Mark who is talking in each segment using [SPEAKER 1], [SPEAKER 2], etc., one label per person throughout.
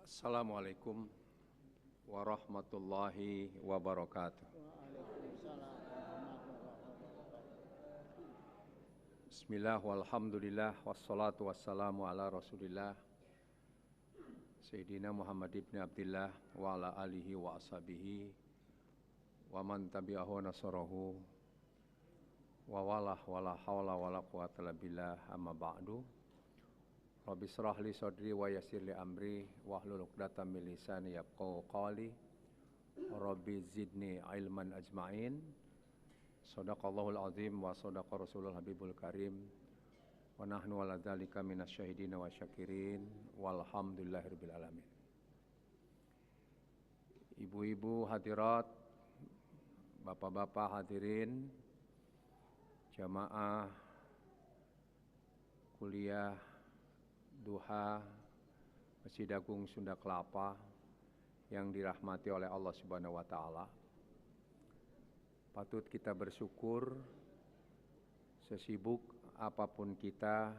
[SPEAKER 1] Assalamualaikum warahmatullahi wabarakatuh. Bismillah walhamdulillah wassalatu wassalamu ala rasulillah Sayyidina Muhammad ibn Abdillah wa ala alihi wa ashabihi wa man tabi'ahu nasarahu wa wala hawla wa la quwata illa billah amma ba'du. Rabbi shrah li sadri wa yassir li amri wahlul 'uqdatam min lisani yafqahu qawli. Rabbi zidni ilman ajma'in. Shadaqallahul azim wa shadaqa rasulul habibul karim. Wa nahnu ala dzalika minasyahidin wa syakirin walhamdulillahirabbil alamin. Ibu-ibu hadirat, bapak-bapak hadirin, jamaah kuliah Duha Masjid Agung Sunda Kelapa yang dirahmati oleh Allah Subhanahu wa taala. Patut kita bersyukur sesibuk apapun kita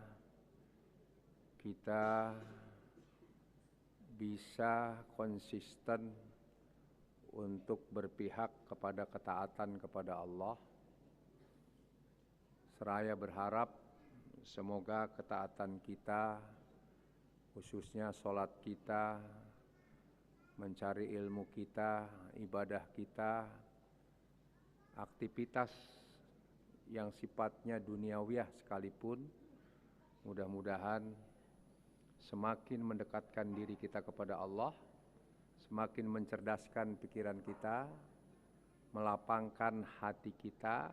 [SPEAKER 1] bisa konsisten untuk berpihak kepada ketaatan kepada Allah. Seraya berharap semoga ketaatan kita, khususnya sholat kita, mencari ilmu kita, ibadah kita, aktivitas yang sifatnya duniawiyah sekalipun, mudah-mudahan semakin mendekatkan diri kita kepada Allah, semakin mencerdaskan pikiran kita, melapangkan hati kita,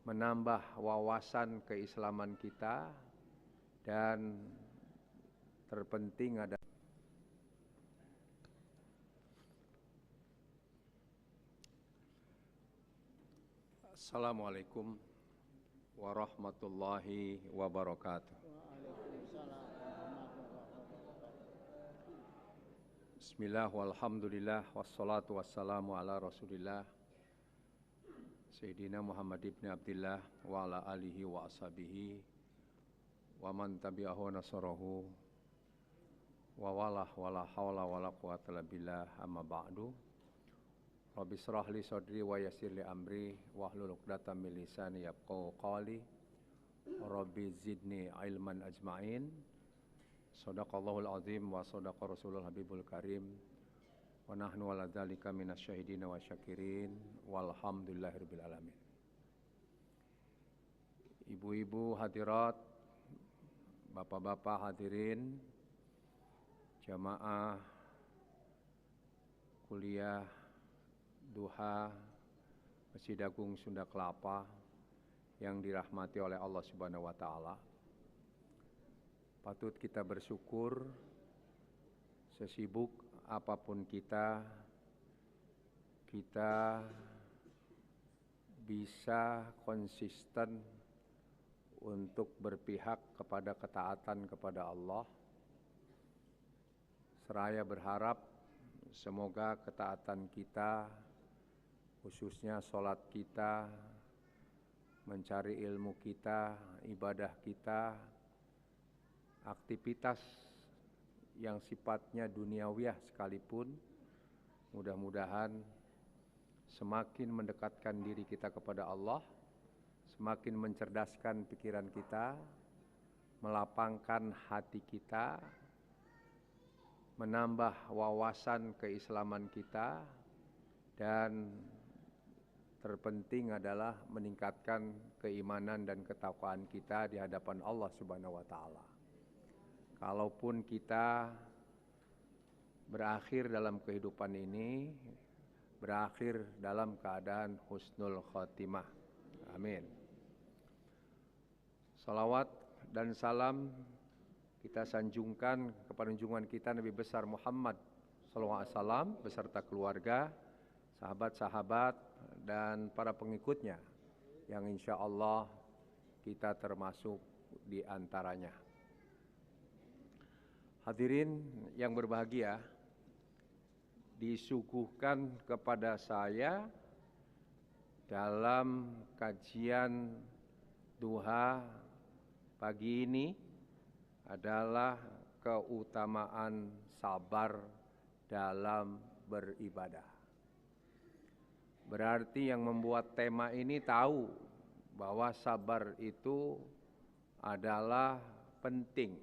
[SPEAKER 1] menambah wawasan keislaman kita, dan terpenting adalah Assalamualaikum warahmatullahi wabarakatuh. Bismillah walhamdulillah wassalatu wassalamu ala rasulillah Sayyidina Muhammad ibn Abdillah wa ala alihi wa ashabihi wa man tabi'ahu nasarahu wa wala hawla wa la quwata illa billah amma ba'du. Rabbi shrah li sadri wa yassir li amri wahlul 'uqdatam min lisani yafqahu qawli. Rabbi zidni ilman ajma'in. Shadaqallahul azim wa shadaqa rasulul habibul karim. Wa nahnu ala dzalika minasyahidin wa syakirin walhamdulillahirabbil alamin. Ibu-ibu hadirat, bapak-bapak hadirin, jamaah kuliah Duha Masjid Agung Sunda Kelapa yang dirahmati oleh Allah Subhanahu wa taala. Patut kita bersyukur sesibuk apapun kita bisa konsisten untuk berpihak kepada ketaatan kepada Allah. Seraya berharap semoga ketaatan kita, khususnya sholat kita, mencari ilmu kita, ibadah kita, aktivitas yang sifatnya duniawiyah sekalipun, mudah-mudahan semakin mendekatkan diri kita kepada Allah, semakin mencerdaskan pikiran kita, melapangkan hati kita, menambah wawasan keislaman kita, dan terpenting adalah meningkatkan keimanan dan ketakwaan kita di hadapan Allah Subhanahu wa taala. Kalaupun kita berakhir dalam kehidupan ini, berakhir dalam keadaan husnul khotimah. Amin. Salawat dan salam kita sanjungkan kepada junjungan kita Nabi besar Muhammad SAW beserta keluarga, sahabat-sahabat, dan para pengikutnya yang insya Allah kita termasuk di antaranya. Hadirin yang berbahagia, disuguhkan kepada saya dalam kajian duha pagi ini adalah keutamaan sabar dalam beribadah. Berarti yang membuat tema ini tahu bahwa sabar itu adalah penting.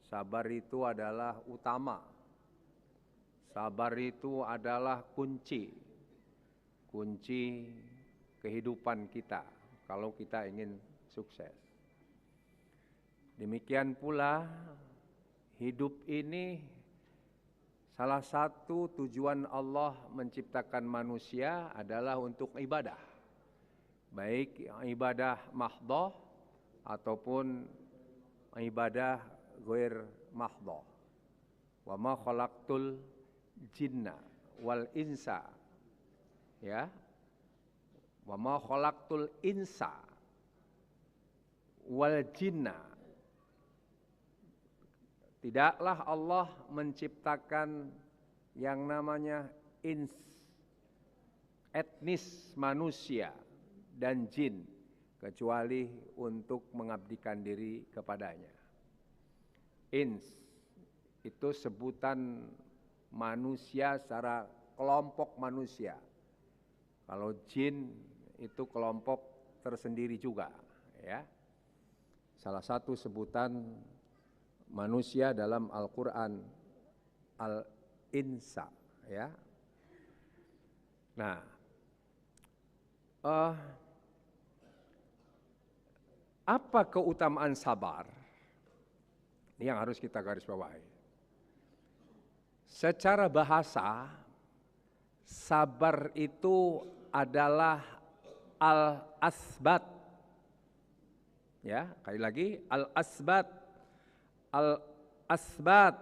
[SPEAKER 1] Sabar itu adalah utama. Sabar itu adalah kunci kehidupan kita kalau kita ingin sukses. Demikian pula hidup ini salah satu tujuan Allah menciptakan manusia adalah untuk ibadah. Baik ibadah mahdhah ataupun ibadah ghair mahdhah. Wa ma khalaqtul jinna wal insa. Ya. Wa ma khalaqtul insa wal jinna. Tidaklah Allah menciptakan yang namanya etnis manusia dan jin kecuali untuk mengabdikan diri kepadanya. Ins itu sebutan manusia secara kelompok manusia. Kalau jin itu kelompok tersendiri juga, ya. Salah satu sebutan manusia dalam Al-Quran Al-Insa, ya. Nah, apa keutamaan sabar? Ini yang harus kita garis bawahi. Secara bahasa, sabar itu adalah al-asbat. Ya, kali lagi al-asbat. Al-asbat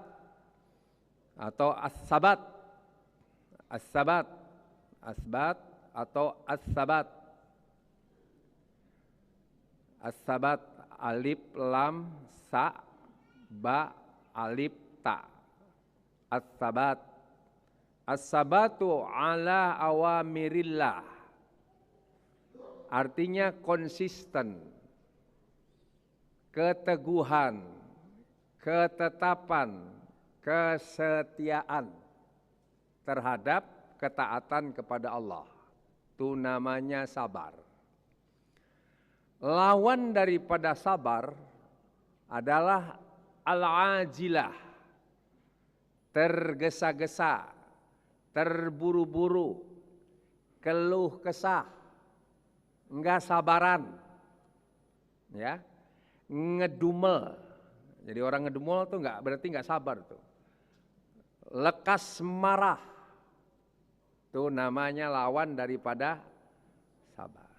[SPEAKER 1] atau as-sabat. As-sabat. Asbat atau as-sabat. As-sabat alif lam sa ba alif ta. As-sabat. As-sabatu ala awamirillah. Artinya konsisten, keteguhan, ketetapan, kesetiaan terhadap ketaatan kepada Allah. Itu namanya sabar. Lawan daripada sabar adalah al-ajilah, tergesa-gesa, terburu-buru, keluh kesah, enggak sabaran, ya, ngedumel. Jadi orang ngedumel tuh berarti enggak sabar tuh. Lekas marah, itu namanya lawan daripada sabar.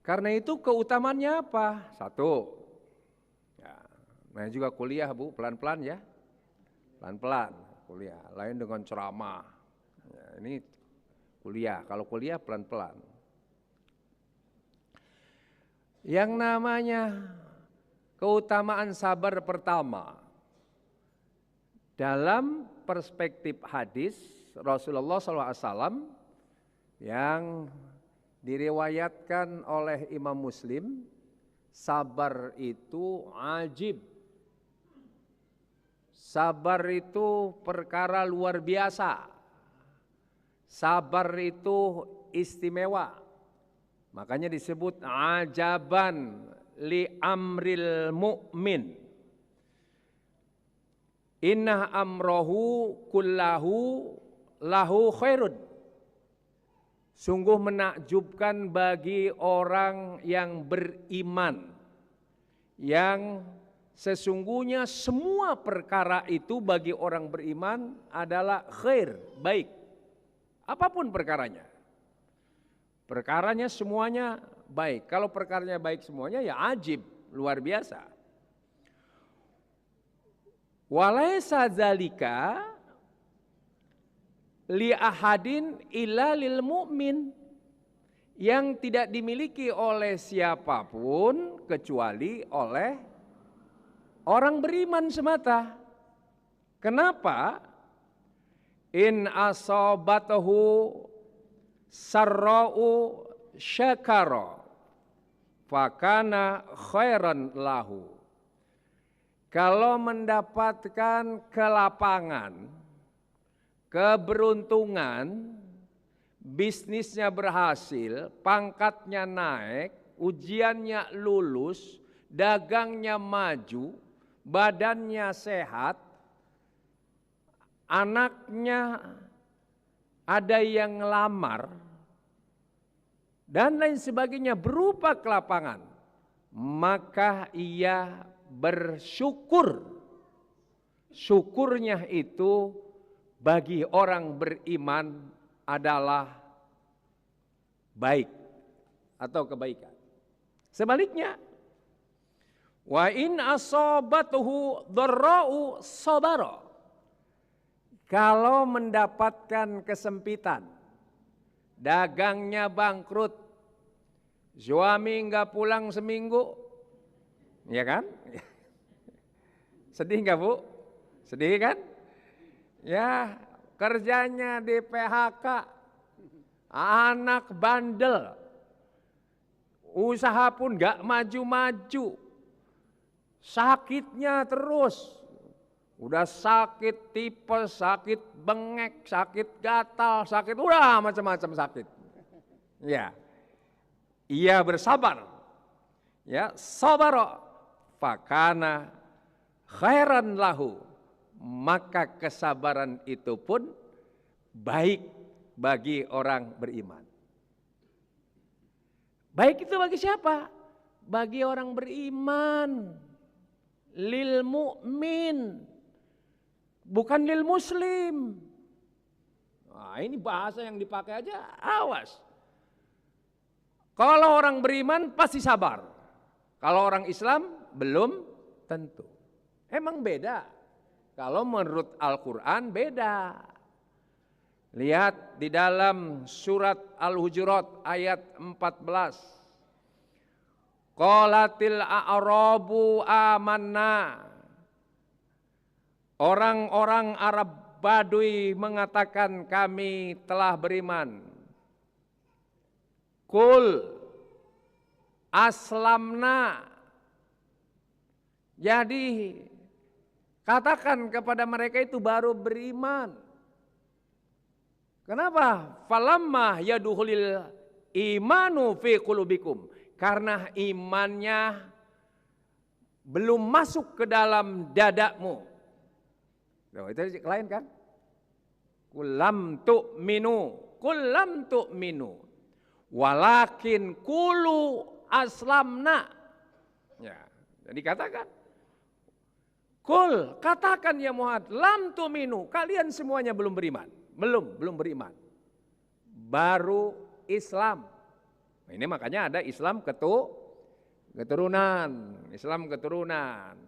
[SPEAKER 1] Karena itu keutamaannya apa? Satu, ya, nah juga kuliah Bu, pelan-pelan ya, pelan-pelan kuliah. Lain dengan ceramah. Ya, ini kuliah. Kalau kuliah pelan-pelan. Yang namanya keutamaan sabar pertama, dalam perspektif hadis Rasulullah SAW yang diriwayatkan oleh Imam Muslim, sabar itu ajib. Sabar itu perkara luar biasa. Sabar itu istimewa. Makanya disebut ajaban li amril mu'min. Inna amrohu kullahu lahu khairun. Sungguh menakjubkan bagi orang yang beriman, yang sesungguhnya semua perkara itu bagi orang beriman adalah khair, baik. Apapun perkaranya. Perkaranya semuanya baik. Kalau perkaranya baik semuanya ya ajib, luar biasa. Walaysa dzalika li ahadin illa lil mu'min, yang tidak dimiliki oleh siapapun kecuali oleh orang beriman semata. Kenapa? In asabatahu sarra'u syakara fakana khairan lahu. kalau mendapatkan kelapangan, keberuntungan, bisnisnya berhasil, pangkatnya naik, ujiannya lulus, dagangnya maju, badannya sehat, anaknya ada yang ngelamar, dan lain sebagainya berupa kelapangan, maka ia bersyukur. Syukurnya itu bagi orang beriman adalah baik atau kebaikan. Sebaliknya, wa in asabatuhu dharra'u sabara. Kalau mendapatkan kesempitan, dagangnya bangkrut, suami nggak pulang seminggu, ya kan? Sedih nggak Bu? Sedih kan? Ya, kerjanya di PHK, anak bandel, usaha pun nggak maju-maju, sakitnya terus. Udah sakit tipes, sakit bengek, sakit gatal, sakit udah macam-macam sakit. Ya, ia bersabar. Ya, sabar, fakana khairan lahu. Maka kesabaran itu pun baik bagi orang beriman. Baik itu bagi siapa? Bagi orang beriman. Lil mu'min. Bukan lil muslim. Nah, ini bahasa yang dipakai aja, awas. Kalau orang beriman pasti sabar. Kalau orang Islam belum tentu. Emang beda. Kalau menurut Al-Quran beda. Lihat di dalam surat Al-Hujurat ayat 14. Qalatil a'rabu amanna. Orang-orang Arab Badui mengatakan kami telah beriman. Kul aslamna. Jadi katakan kepada mereka itu baru beriman. Kenapa? Falamma yaduhulil imanu fi qulubikum. Karena imannya belum masuk ke dalam dadamu. Loh, itu lain kan? Kulam tu'minu walakin kulu aslamna. Ya, jadi katakan katakan ya Muhammad, lam tu'minu, kalian semuanya belum beriman. Belum beriman. Baru Islam. Nah, ini makanya ada Islam keturunan, Islam keturunan.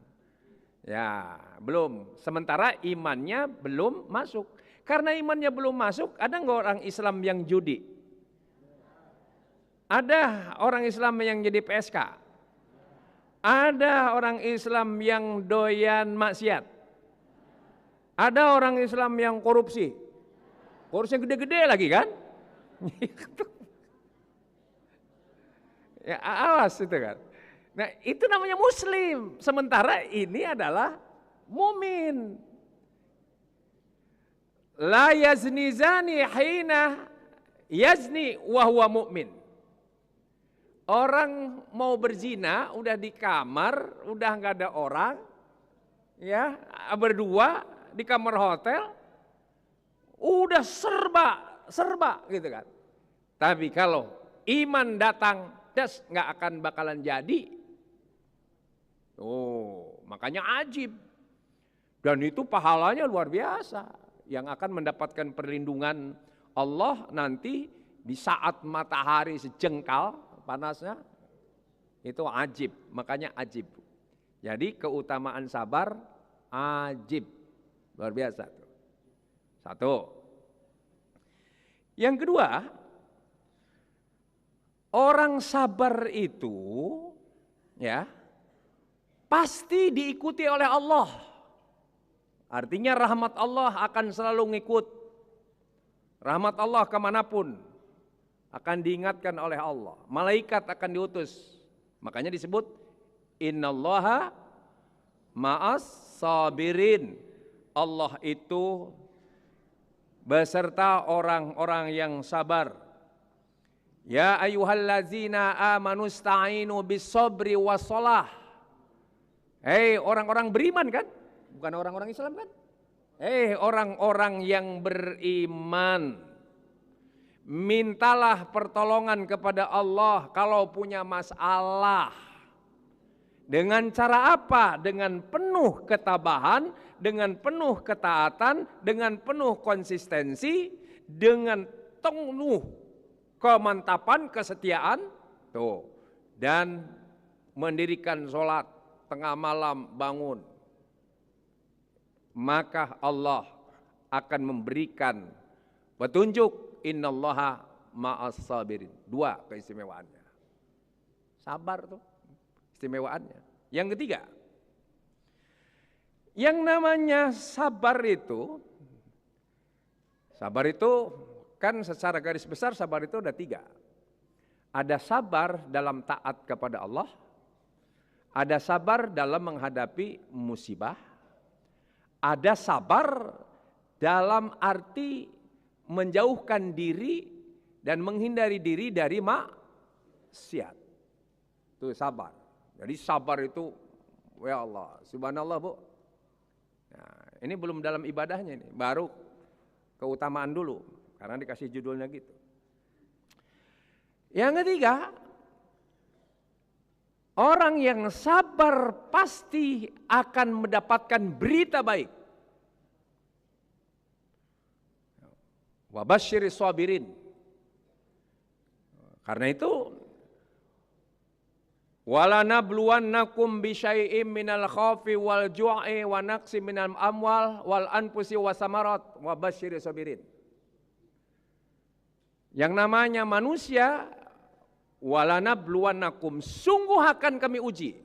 [SPEAKER 1] Ya, belum. Sementara imannya belum masuk. Karena imannya belum masuk, ada nggak orang Islam yang judi? Ada orang Islam yang jadi PSK? Ada orang Islam yang doyan maksiat? Ada orang Islam yang korupsi? Korupsi gede-gede lagi kan? Ya, awas itu kan. Nah, itu namanya muslim. Sementara ini adalah mumin. La yazni zani hina yazni wa huwa mu'min. Orang mau berzina udah di kamar, udah nggak ada orang, ya, berdua di kamar hotel, udah serba gitu kan. Tapi kalau iman datang, nggak akan bakalan jadi. Oh, makanya ajib. Dan itu pahalanya luar biasa. Yang akan mendapatkan perlindungan Allah nanti di saat matahari sejengkal panasnya, itu ajib. Makanya ajib. Jadi keutamaan sabar ajib. Luar biasa. Satu. Yang kedua, orang sabar itu ya pasti diikuti oleh Allah. Artinya rahmat Allah akan selalu ngikut. Rahmat Allah kemanapun akan diingatkan oleh Allah. Malaikat akan diutus. Makanya disebut innallaha ma'as sabirin. Allah itu beserta orang-orang yang sabar. Ya ayyuhallazina amanu sta'inu bis-sabri was-shalah. Hei orang-orang beriman kan? Bukan orang-orang Islam kan? Hei orang-orang yang beriman, mintalah pertolongan kepada Allah kalau punya masalah. Dengan cara apa? Dengan penuh ketabahan, dengan penuh ketaatan, dengan penuh konsistensi, dengan penuh kemantapan, kesetiaan, tuh, dan mendirikan sholat tengah malam bangun. Maka Allah akan memberikan petunjuk, innallaha ma'as sabirin. 2 keistimewaannya. Sabar tuh istimewaannya. Yang ketiga, yang namanya sabar itu kan secara garis besar sabar itu ada 3. Ada sabar dalam taat kepada Allah, ada sabar dalam menghadapi musibah, ada sabar dalam arti menjauhkan diri dan menghindari diri dari maksiat. Itu sabar. Jadi sabar itu, ya Allah, subhanallah Bu. Nah, ini belum dalam ibadahnya ini, baru keutamaan dulu, karena dikasih judulnya gitu. Yang ketiga, orang yang sabar pasti akan mendapatkan berita baik. Wa basyiris sabirin. Karena itu wala nabluwannakum bisyai'im minal khaufi wal ju'i wa naqsi minal amwal wal anfusi wasamarat wa basyiris sabirin. Yang namanya manusia, wala nabluwannakum, sungguh akan kami uji.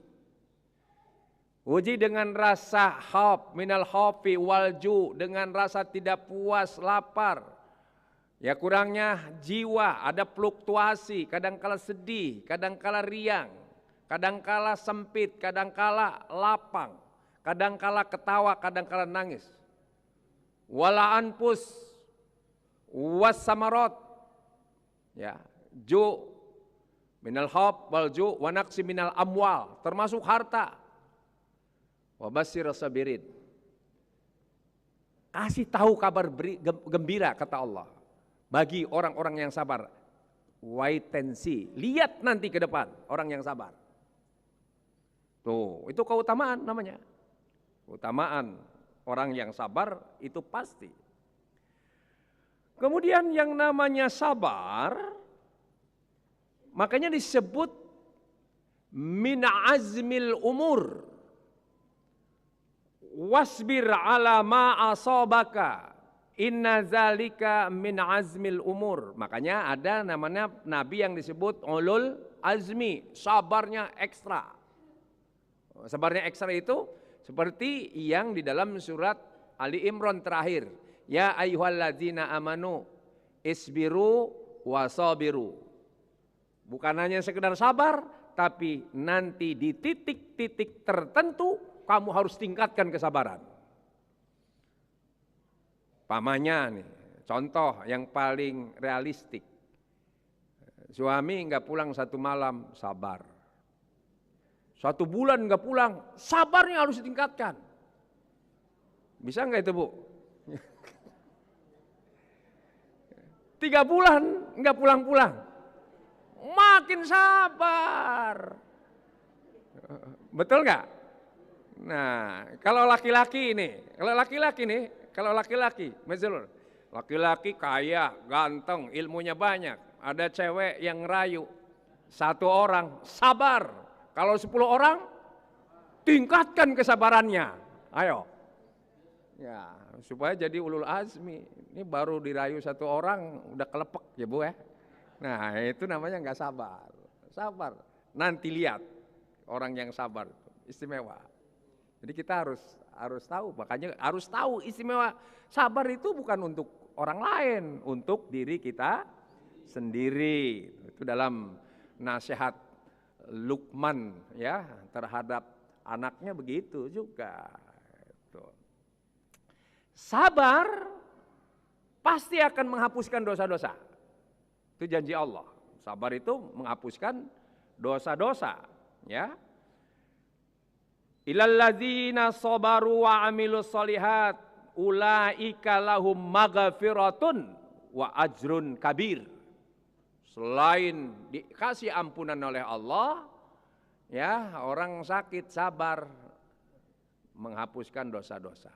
[SPEAKER 1] Uji dengan rasa khauf, minal khaufi wal ju', dengan rasa tidak puas, lapar. Ya kurangnya jiwa, ada fluktuasi, kadangkala sedih, kadangkala riang, kadangkala sempit, kadangkala lapang, kadangkala ketawa, kadangkala nangis. Wala anfus was samarot, ya, ju minal khauf wal ju wa naqsi minal amwal, termasuk harta. Wa basyirus sabirin. Kasih tahu kabar gembira kata Allah bagi orang-orang yang sabar. Wait and see, lihat nanti ke depan orang yang sabar. Tuh, itu keutamaan namanya. Keutamaan orang yang sabar itu pasti. Kemudian yang namanya sabar, makanya disebut min azmil umur. Wasbir ala ma asabaka, inna zalika min azmil umur. Makanya ada namanya nabi yang disebut ulul azmi, sabarnya ekstra. Sabarnya ekstra itu seperti yang di dalam surat Ali Imran terakhir. Ya ayyuhalladzina amanu isbiru wasabiru. Bukan hanya sekedar sabar, tapi nanti di titik-titik tertentu kamu harus tingkatkan kesabaran. Pamannya nih, contoh yang paling realistik. Suami nggak pulang 1 malam, sabar. 1 bulan nggak pulang, sabarnya harus ditingkatkan. Bisa nggak itu Bu? 3 bulan nggak pulang-pulang, makin sabar. Betul nggak? Nah, kalau laki-laki laki-laki kaya, ganteng, ilmunya banyak, ada cewek yang rayu, 1 orang sabar. Kalau 10 orang, tingkatkan kesabarannya. Ayo. Ya, supaya jadi ulul azmi. Ini baru dirayu 1 orang, udah kelepek ya Bu ya. Nah, itu namanya nggak sabar. Sabar. Nanti lihat orang yang sabar, istimewa. Jadi kita harus tahu, makanya harus tahu istimewa sabar itu bukan untuk orang lain, untuk diri kita sendiri. Itu dalam nasihat Luqman ya terhadap anaknya begitu juga. Sabar pasti akan menghapuskan dosa-dosa. Itu janji Allah. Sabar itu menghapuskan dosa-dosa, ya. Illal ladzina sabaru wa amilus solihat ulaika lahum maghfiratun wa ajrun kabir. Selain dikasih ampunan oleh Allah, ya, orang sakit sabar menghapuskan dosa-dosa.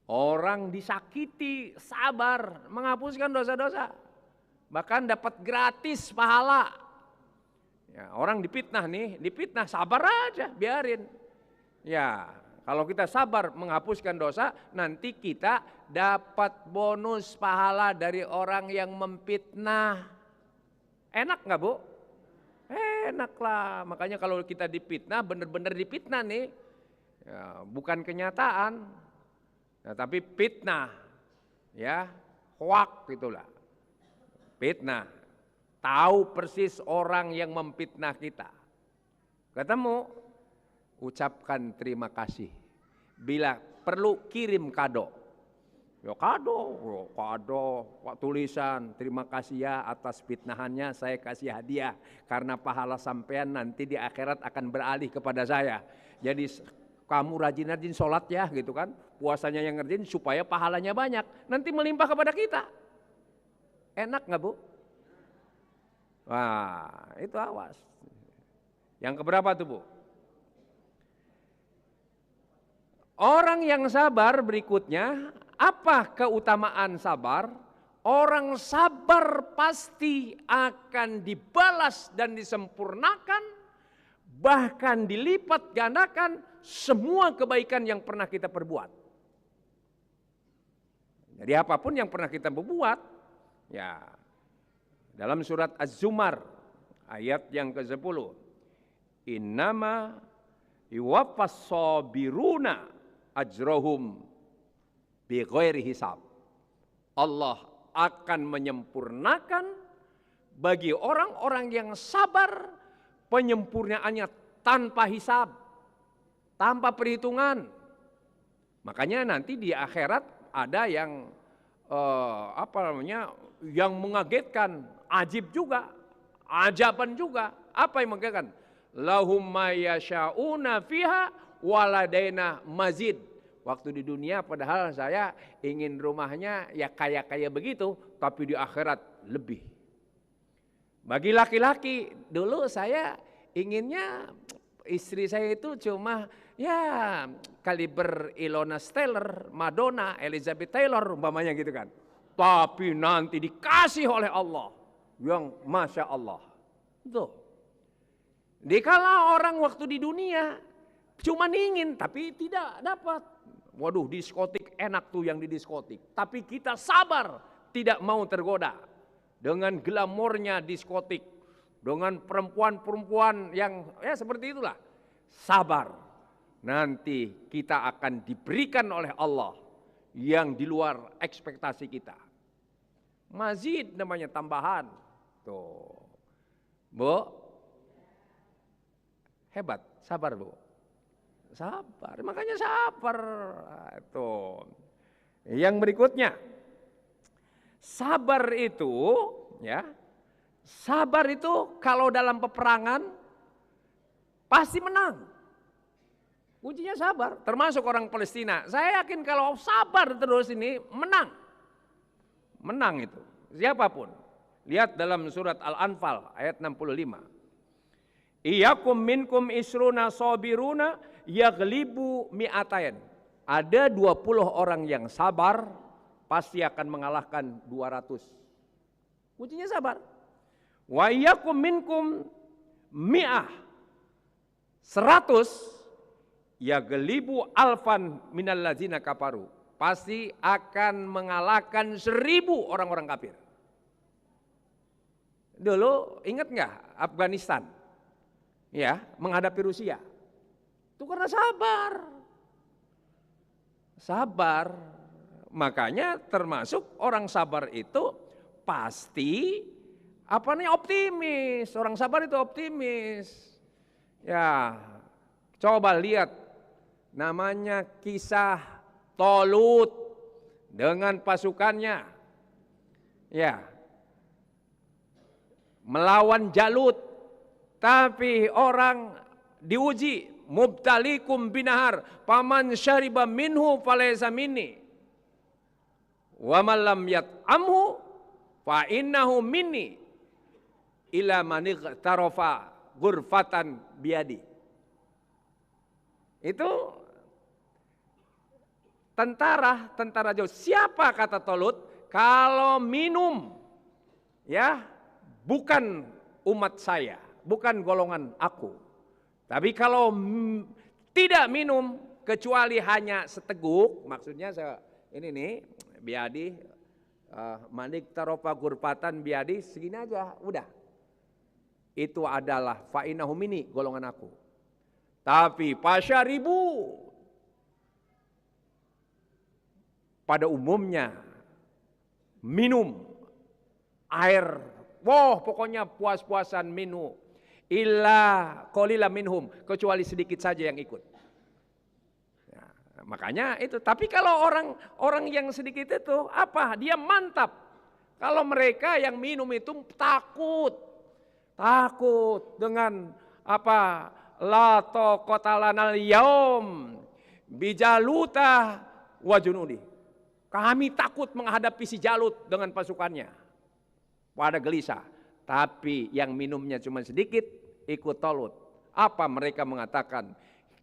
[SPEAKER 1] Orang disakiti sabar menghapuskan dosa-dosa. Bahkan dapat gratis pahala. Ya, orang dipitnah nih, dipitnah sabar aja, biarin. Ya, kalau kita sabar menghapuskan dosa, nanti kita dapat bonus pahala dari orang yang memfitnah. Enak nggak, Bu? Enak lah. Makanya kalau kita dipitnah, benar-benar dipitnah nih, ya, bukan kenyataan. Nah, tapi fitnah, ya, hoak gitulah. Fitnah, tahu persis orang yang memfitnah kita. Ketemu, ucapkan terima kasih. Bila perlu kirim kado. Ya kado, tulisan terima kasih ya atas fitnahannya, saya kasih hadiah karena pahala sampean nanti di akhirat akan beralih kepada saya. Jadi kamu rajin-rajin sholat ya gitu kan, puasanya yang ngerjain supaya pahalanya banyak, nanti melimpah kepada kita. Enak nggak, Bu? Wah, itu awas. Yang keberapa tuh, Bu? Orang yang sabar berikutnya, apa keutamaan sabar? Orang sabar pasti akan dibalas dan disempurnakan, bahkan dilipat gandakan semua kebaikan yang pernah kita perbuat. Jadi apapun yang pernah kita perbuat, ya, dalam surat Az-Zumar ayat yang ke-10, innama yuwaffas sabiruna ajrohum bighairi hisab. Allah akan menyempurnakan bagi orang-orang yang sabar penyempurnaannya tanpa hisab, tanpa perhitungan. Makanya nanti di akhirat ada yang yang mengagetkan, ajib juga, ajaban juga. Apa yang mengagetkan? Lahum ma yasha'una fiha waladaina mazid. Waktu di dunia padahal saya ingin rumahnya ya kaya-kaya begitu, tapi di akhirat lebih. Bagi laki-laki, dulu saya inginnya istri saya itu cuma ya kaliber Ilona Steller, Madonna, Elizabeth Taylor umpamanya gitu kan. Tapi nanti dikasih oleh Allah yang Masya Allah. Tuh. Dikala orang waktu di dunia cuma ingin tapi tidak dapat. Waduh, diskotik enak tuh yang di diskotik. Tapi kita sabar tidak mau tergoda dengan glamornya diskotik, dengan perempuan-perempuan yang ya seperti itulah. Sabar. Nanti kita akan diberikan oleh Allah yang di luar ekspektasi kita. Mazid namanya tambahan. Tuh. Bu. Hebat, sabar, Bu. Sabar, makanya sabar. Tuh. Yang berikutnya. Sabar itu, ya. Sabar itu kalau dalam peperangan pasti menang. Kuncinya sabar, termasuk orang Palestina. Saya yakin kalau sabar terus ini menang. Menang itu, siapapun. Lihat dalam surat Al-Anfal ayat 65. Iyakum minkum isruna sabiruna yaglibu mi'atain. Ada 20 orang yang sabar pasti akan mengalahkan 200. Kuncinya sabar. Wa iyakum minkum mi'ah 100 yaglibu alfan minal ladzina kafaru. Pasti akan mengalahkan 1000 orang-orang kafir. Dulu ingat nggak Afghanistan? Ya, menghadapi Rusia. Itu karena sabar. Sabar. Makanya termasuk orang sabar itu pasti optimis. Orang sabar itu optimis. Ya, Coba lihat namanya kisah Tolut dengan pasukannya. Ya. Melawan Jalut. Tapi orang diuji, mubtalikum binahar, paman syariba minhu falaysa minni. Wa man lam yat'amhu fa innahu minni ila man ightarafa ghurfatan biadi. Itu tentara jauh. Siapa kata Tolut? Kalau minum, ya, bukan umat saya, bukan golongan aku. Tapi kalau tidak minum kecuali hanya seteguk, maksudnya saya ini nih biadi, manik tarofa gurpatan biadi, segini aja, udah. Itu adalah fa'inahu minni, golongan aku. Tapi pasyaribu, pada umumnya minum air, pokoknya puas-puasan minum, illa qalila minhum, kecuali sedikit saja yang ikut. Ya, makanya itu. Tapi kalau orang yang sedikit itu apa? Dia mantap. Kalau mereka yang minum itu takut dengan apa? La taqata lanal yaum bijaluta wa junudi. Kami takut menghadapi si Jalut dengan pasukannya. Pada gelisah. Tapi yang minumnya cuma sedikit, ikut Tolut. Apa mereka mengatakan?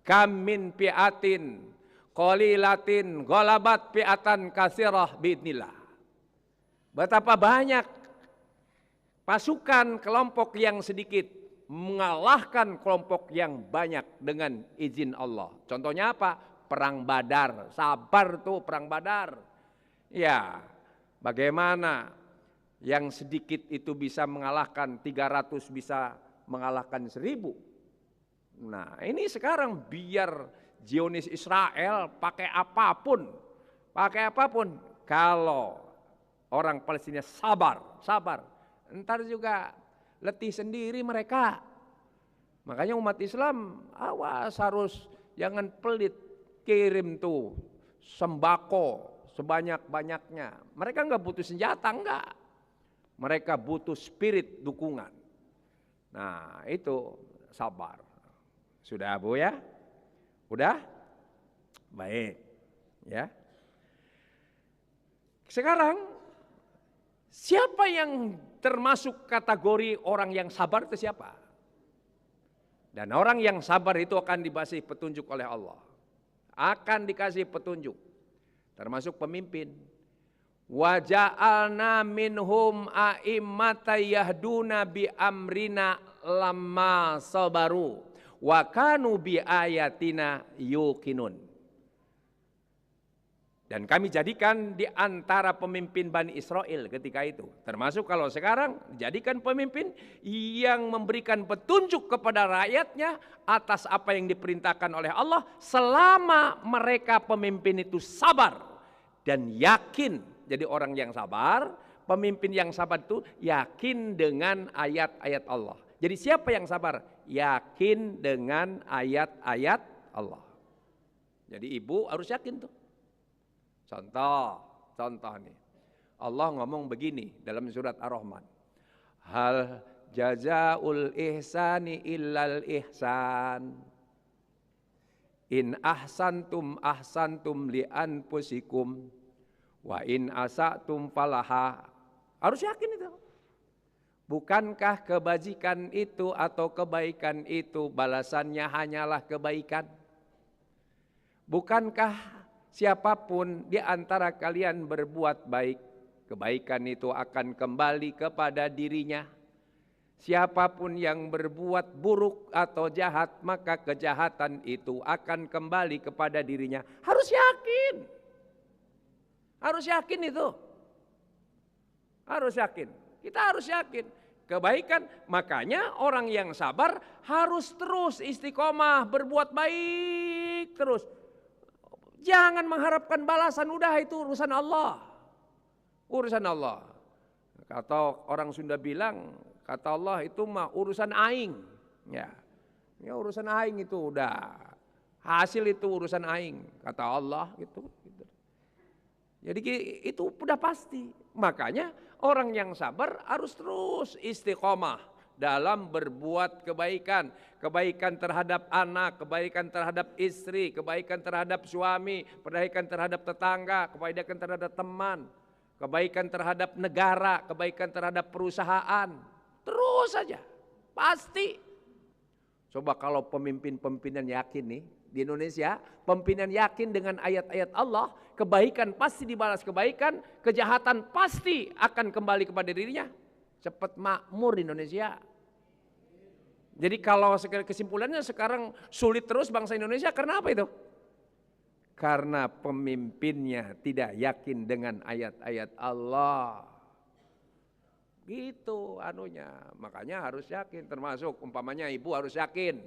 [SPEAKER 1] Kamin pi'atin qalilatin ghalabat pi'atan katsirah biidnillah. Betapa banyak pasukan kelompok yang sedikit mengalahkan kelompok yang banyak dengan izin Allah. Contohnya apa? Perang Badar. Sabar tuh perang Badar. Ya, bagaimana yang sedikit itu bisa mengalahkan 300, bisa mengalahkan 1000. Nah, ini sekarang biar Zionis Israel pakai apapun. Kalau orang Palestina sabar. Ntar juga letih sendiri mereka. Makanya umat Islam awas, harus jangan pelit, kirim tuh sembako sebanyak-banyaknya. Mereka enggak butuh senjata, enggak. Mereka butuh spirit dukungan. Nah, itu sabar. Sudah Bu ya? Udah? Baik. Ya. Sekarang siapa yang termasuk kategori orang yang sabar itu siapa? Dan orang yang sabar itu akan dikasih petunjuk oleh Allah. Akan dikasih petunjuk. Termasuk pemimpin. Wa ja'alna minhum a'immata yahduna bi amrina lamma sabaru wa kanu bi ayatina yuqinun. Dan kami jadikan di antara pemimpin Bani Israel ketika itu. Termasuk kalau sekarang jadikan pemimpin yang memberikan petunjuk kepada rakyatnya atas apa yang diperintahkan oleh Allah selama mereka pemimpin itu sabar dan yakin. Jadi orang yang sabar, pemimpin yang sabar itu yakin dengan ayat-ayat Allah. Jadi siapa yang sabar? Yakin dengan ayat-ayat Allah. Jadi ibu harus yakin tuh. Contoh nih. Allah ngomong begini dalam surat Ar-Rahman. Hal jazaul ihsani illal ihsan. In ahsantum ahsantum li anfusikum wa in asatum falaha. Harus yakin itu. Bukankah kebajikan itu atau kebaikan itu balasannya hanyalah kebaikan? Bukankah siapapun di antara kalian berbuat baik, kebaikan itu akan kembali kepada dirinya. Siapapun yang berbuat buruk atau jahat, maka kejahatan itu akan kembali kepada dirinya. Harus yakin. Harus yakin itu. Harus yakin. Kita harus yakin. Kebaikan, makanya orang yang sabar harus terus istiqomah, berbuat baik terus. Jangan mengharapkan balasan, udah itu urusan Allah. Urusan Allah. Kata orang Sunda bilang, kata Allah itu mah urusan aing. Ya. Ya urusan aing itu udah. Hasil itu urusan aing, kata Allah gitu. Jadi itu udah pasti. Makanya orang yang sabar harus terus istiqomah dalam berbuat kebaikan. Kebaikan terhadap anak, kebaikan terhadap istri, kebaikan terhadap suami, kebaikan terhadap tetangga, kebaikan terhadap teman, kebaikan terhadap negara, kebaikan terhadap perusahaan. Terus saja, pasti. Coba kalau pemimpin-pimpinan yakin nih, di Indonesia, pimpinan yakin dengan ayat-ayat Allah, kebaikan pasti dibalas kebaikan, kejahatan pasti akan kembali kepada dirinya. Cepat makmur di Indonesia. Jadi kalau kesimpulannya sekarang sulit terus bangsa Indonesia, karena apa itu? Karena pemimpinnya tidak yakin dengan ayat-ayat Allah. Gitu anunya, makanya harus yakin, termasuk umpamanya ibu harus yakin.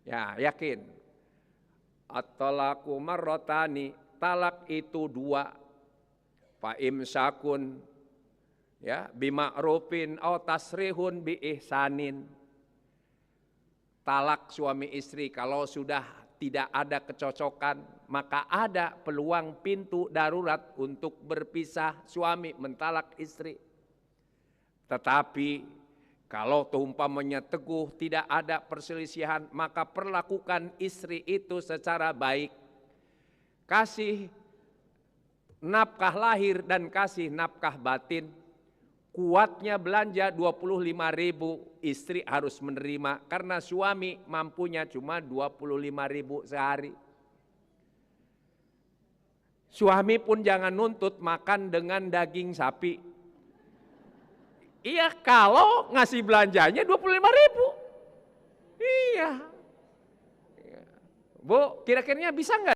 [SPEAKER 1] Ya, yakin. At-talaqu marratani, talak itu 2. Fa imsakun ya bima'rufin aw tasrihun bi ihsanin. Talak suami istri kalau sudah tidak ada kecocokan, maka ada peluang pintu darurat untuk berpisah, suami mentalak istri. Tetapi kalau umpamanya teguh tidak ada perselisihan, maka perlakukan istri itu secara baik. Kasih nafkah lahir dan kasih nafkah batin. Kuatnya belanja 25.000, istri harus menerima karena suami mampunya cuma 25.000 sehari. Suami pun jangan nuntut makan dengan daging sapi. Iya, kalau ngasih belanjanya 25.000. Iya. Bu, kira-kiranya bisa nggak?